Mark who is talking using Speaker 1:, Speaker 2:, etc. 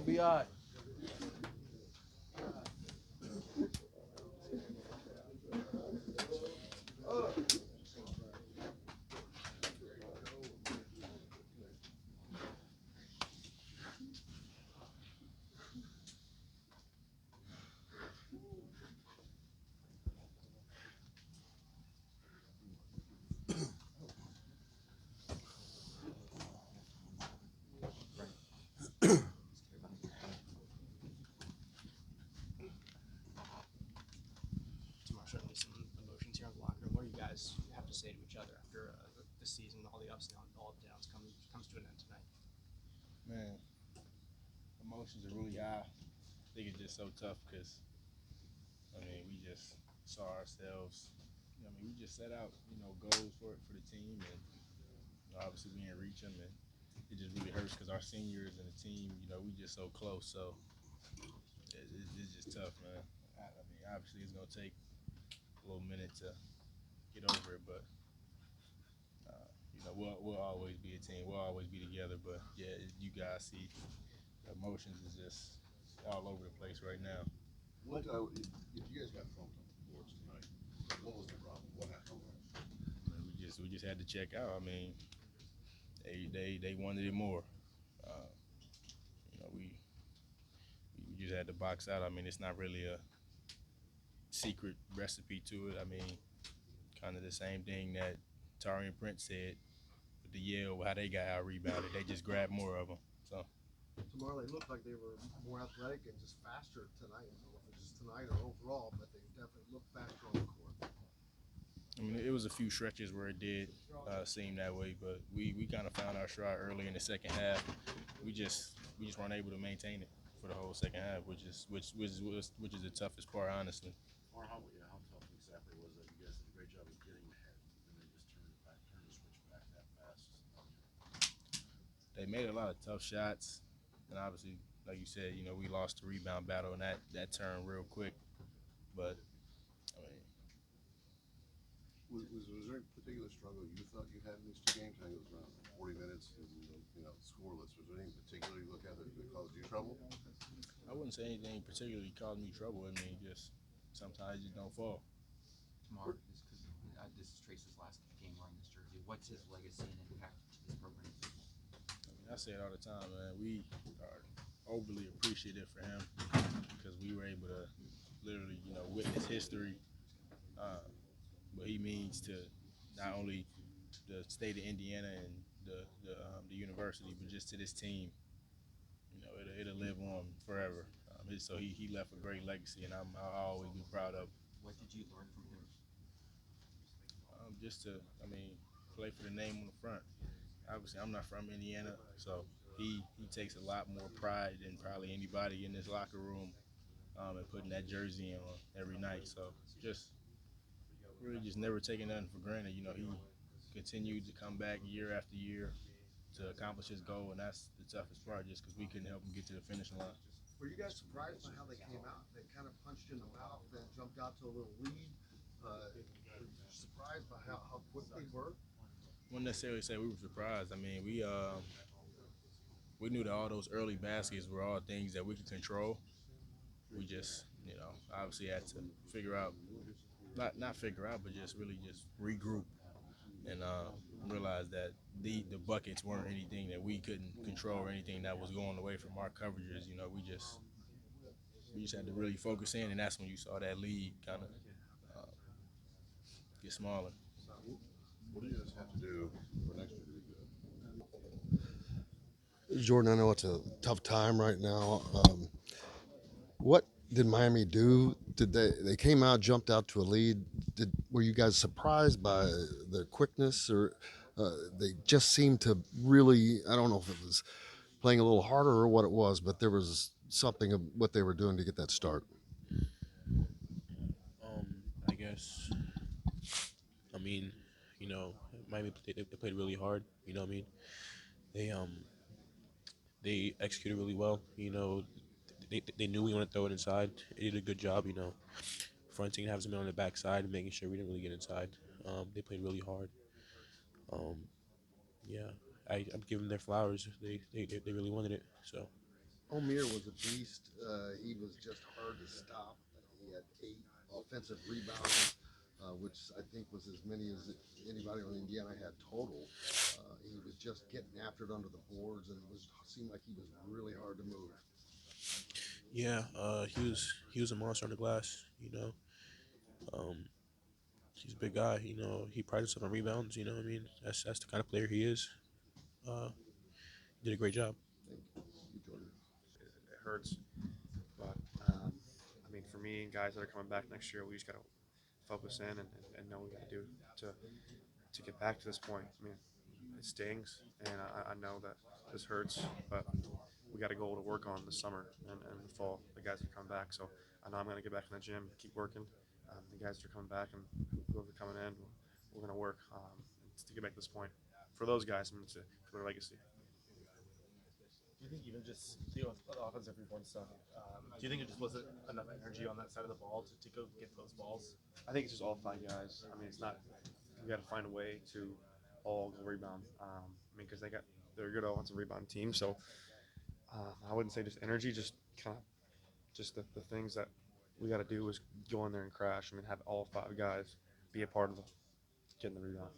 Speaker 1: Gonna be all right.
Speaker 2: Tamar, certainly some emotions here in the locker room. What do you guys have to say to each other after the season, all the ups and downs, all the downs comes to an end tonight?
Speaker 3: Man, emotions are really high. I think it's just so tough because we just saw ourselves. We just set out goals for the team, and obviously we didn't reach them, and it just really hurts because our seniors and the team, we just so close. So it's just tough, man. Obviously it's gonna take a little minute to get over it, but we'll always be a team. We'll always be together. But yeah, you guys see, emotions is just all over the place right now.
Speaker 4: What if you guys got thumped on the boards tonight? What was the problem? What happened?
Speaker 3: We just had to check out. They wanted it more. Uh, we just had to box out. It's not really a secret recipe to it. Kind of the same thing that Tari and Prince said with the Yale, how they got out rebounded. They just grabbed more of them. So
Speaker 5: Tomorrow they looked like they were more athletic and just faster tonight. I don't know if it's just tonight or overall, but they definitely looked faster on the court.
Speaker 3: it was a few stretches where it did seem that way, but we kind of found our stride early in the second half. We just weren't able to maintain it for the whole second half, which is the toughest part, honestly.
Speaker 4: Or how tough exactly was it? You guys did a great job of getting ahead, and then just turn the switch back that fast.
Speaker 3: They made a lot of tough shots, and obviously, like you said, we lost the rebound battle, and that turned real quick. But I mean,
Speaker 4: Was there any particular struggle you thought you had in these two games? I think it was around 40 minutes, and scoreless. Was there anything particular you look at that caused you trouble?
Speaker 3: I wouldn't say anything particularly caused me trouble. Just sometimes you just don't fall.
Speaker 6: Tamar, this is Trace's last game wearing this jersey. What's his legacy and impact to this program?
Speaker 3: I say it all the time, man. We are overly appreciative for him because we were able to literally, witness history. Uh, what he means to not only the state of Indiana and the university, but just to this team. It'll live on forever. So he left a great legacy, and I'll always be proud of him.
Speaker 6: What did you learn from him?
Speaker 3: Just to, play for the name on the front. Obviously, I'm not from Indiana, so he takes a lot more pride than probably anybody in this locker room, and putting that jersey on every night. So just really just never taking nothing for granted. He continued to come back year after year to accomplish his goal, and that's the toughest part, just because we couldn't help him get to the finish line.
Speaker 5: Were you guys surprised by how they came out? They kind of punched you in the mouth, then jumped out to a little lead. Were you surprised by how quick they were?
Speaker 3: Wouldn't necessarily say we were surprised. We knew that all those early baskets were all things that we could control. We just, obviously had to figure out, not figure out, but just really just regroup and realize that the buckets weren't anything that we couldn't control or anything that was going away from our coverages. We just had to really focus in, and that's when you saw that lead kind of uh, get smaller.
Speaker 4: What do you guys have to do for next year to be good?
Speaker 5: Jordan, I know it's a tough time right now. What did Miami do? Did they came out, jumped out to a lead? Were you guys surprised by their quickness, or they just seemed to really? I don't know if it was playing a little harder or what it was, but there was something of what they were doing to get that start.
Speaker 7: I guess. I mean, you know, Miami they played really hard. You know what I mean? They um they executed really well. They knew we want to throw it inside. They did a good job. Fronting, having somebody on the backside, and making sure we didn't really get inside. They played really hard. Um, yeah, I'm giving them their flowers. They really wanted it. So
Speaker 5: Omier was a beast. He was just hard to stop. He had 8 offensive rebounds, which I think was as many as anybody on Indiana had total. He was just getting after it under the boards, and it seemed like he was really hard to move.
Speaker 7: Yeah, he was a monster on the glass. Um, he's a big guy. He prides himself on rebounds. You know what I mean? That's the kind of player he is. Uh, he did a great job.
Speaker 5: Thank you, Jordan.
Speaker 1: It hurts, but I mean, for me and guys that are coming back next year, we just got to focus in and know what we got to do to get back to this point. I mean, it stings, and I know that this hurts, but we got a goal to work on this summer and the fall. The guys are coming back, so I know I'm going to get back in the gym, keep working. The guys that are coming back and whoever coming in, we're going to work to get back to this point. For those guys, I mean, for their legacy.
Speaker 2: Do you think even just the offensive rebound stuff, do you think it just wasn't enough energy on that side of the ball to go get those balls?
Speaker 1: I think it's just all 5 guys. I mean, it's not. We got to find a way to all go rebound. I mean, because they're a good offensive rebound team. So I wouldn't say just energy, just kind of just the things that we got to do is go in there and crash. I mean, have all 5 guys be a part of getting the rebound.